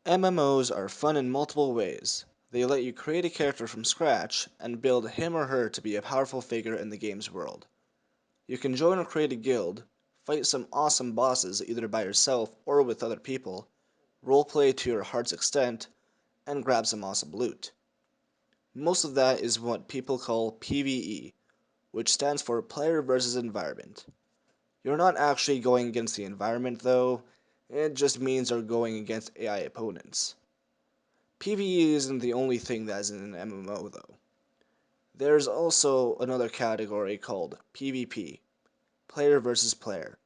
MMOs are fun in multiple ways. They let you create a character from scratch and build him or her to be a powerful figure in the game's world. You can join or create a guild, fight some awesome bosses either by yourself or with other people, roleplay to your heart's extent, and grab some awesome loot. Most of that is what people call PvE, which stands for Player versus Environment. You're not actually going against the environment though, it just means you're going against AI opponents. PvE isn't the only thing that is in an MMO though. There's also another category called PvP, Player versus Player.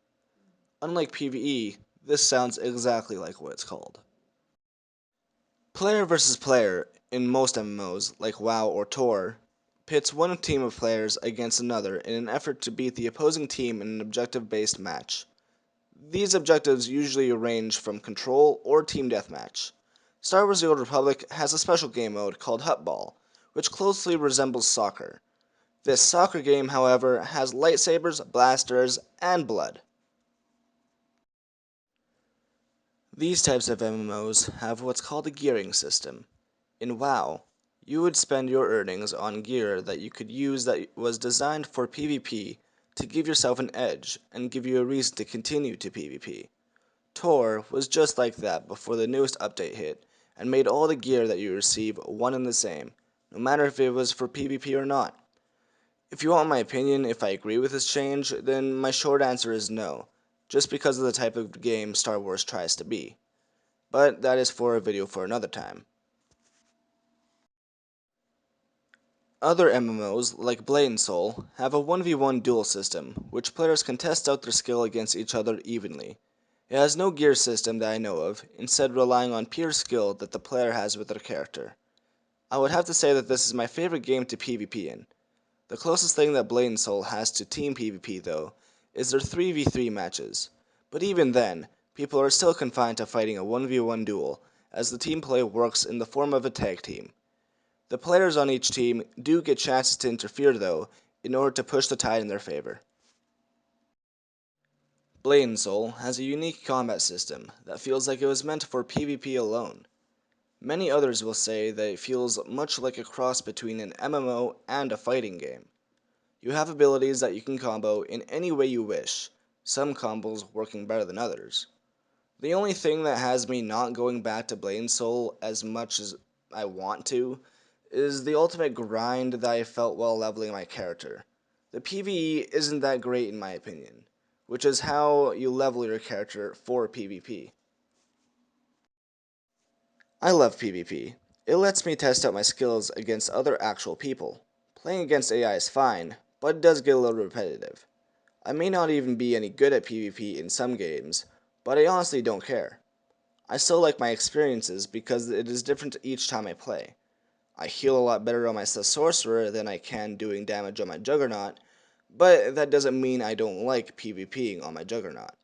Unlike PvE, this sounds exactly like what it's called. Player versus Player in most MMOs, like WoW or Tor, pits one team of players against another in an effort to beat the opposing team in an objective-based match. These objectives usually range from control or team deathmatch. Star Wars The Old Republic has a special game mode called Hutball, which closely resembles soccer. This soccer game, however, has lightsabers, blasters, and blood. These types of MMOs have what's called a gearing system. In WoW, you would spend your earnings on gear that you could use that was designed for PvP to give yourself an edge and give you a reason to continue to PvP. Tor was just like that before the newest update hit and made all the gear that you receive one and the same, no matter if it was for PvP or not. If you want my opinion if I agree with this change, then my short answer is no, just because of the type of game Star Wars tries to be. But that is for a video for another time. Other MMOs, like Blade and Soul, have a 1v1 duel system, which players can test out their skill against each other evenly. It has no gear system that I know of, instead relying on pure skill that the player has with their character. I would have to say that this is my favorite game to PvP in. The closest thing that Blade and Soul has to team PvP though, is their 3v3 matches. But even then, people are still confined to fighting a 1v1 duel, as the team play works in the form of a tag team. The players on each team do get chances to interfere though, in order to push the tide in their favor. Blade and Soul has a unique combat system that feels like it was meant for PvP alone. Many others will say that it feels much like a cross between an MMO and a fighting game. You have abilities that you can combo in any way you wish, some combos working better than others. The only thing that has me not going back to Blade and Soul as much as I want to is the ultimate grind that I felt while leveling my character. The PvE isn't that great in my opinion, which is how you level your character for PvP. I love PvP. It lets me test out my skills against other actual people. Playing against AI is fine, but it does get a little repetitive. I may not even be any good at PvP in some games, but I honestly don't care. I still like my experiences because it is different each time I play. I heal a lot better on my Sorcerer than I can doing damage on my Juggernaut, but that doesn't mean I don't like PvPing on my Juggernaut.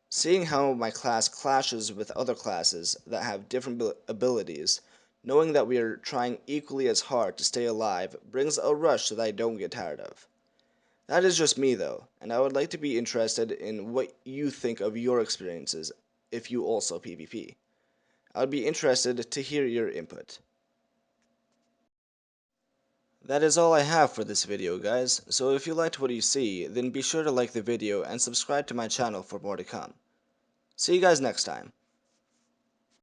Seeing how my class clashes with other classes that have different abilities, knowing that we are trying equally as hard to stay alive brings a rush that I don't get tired of. That is just me though, and I would like to be interested in what you think of your experiences if you also PvP. I would be interested to hear your input. That is all I have for this video guys, so if you liked what you see, then be sure to like the video and subscribe to my channel for more to come. See you guys next time.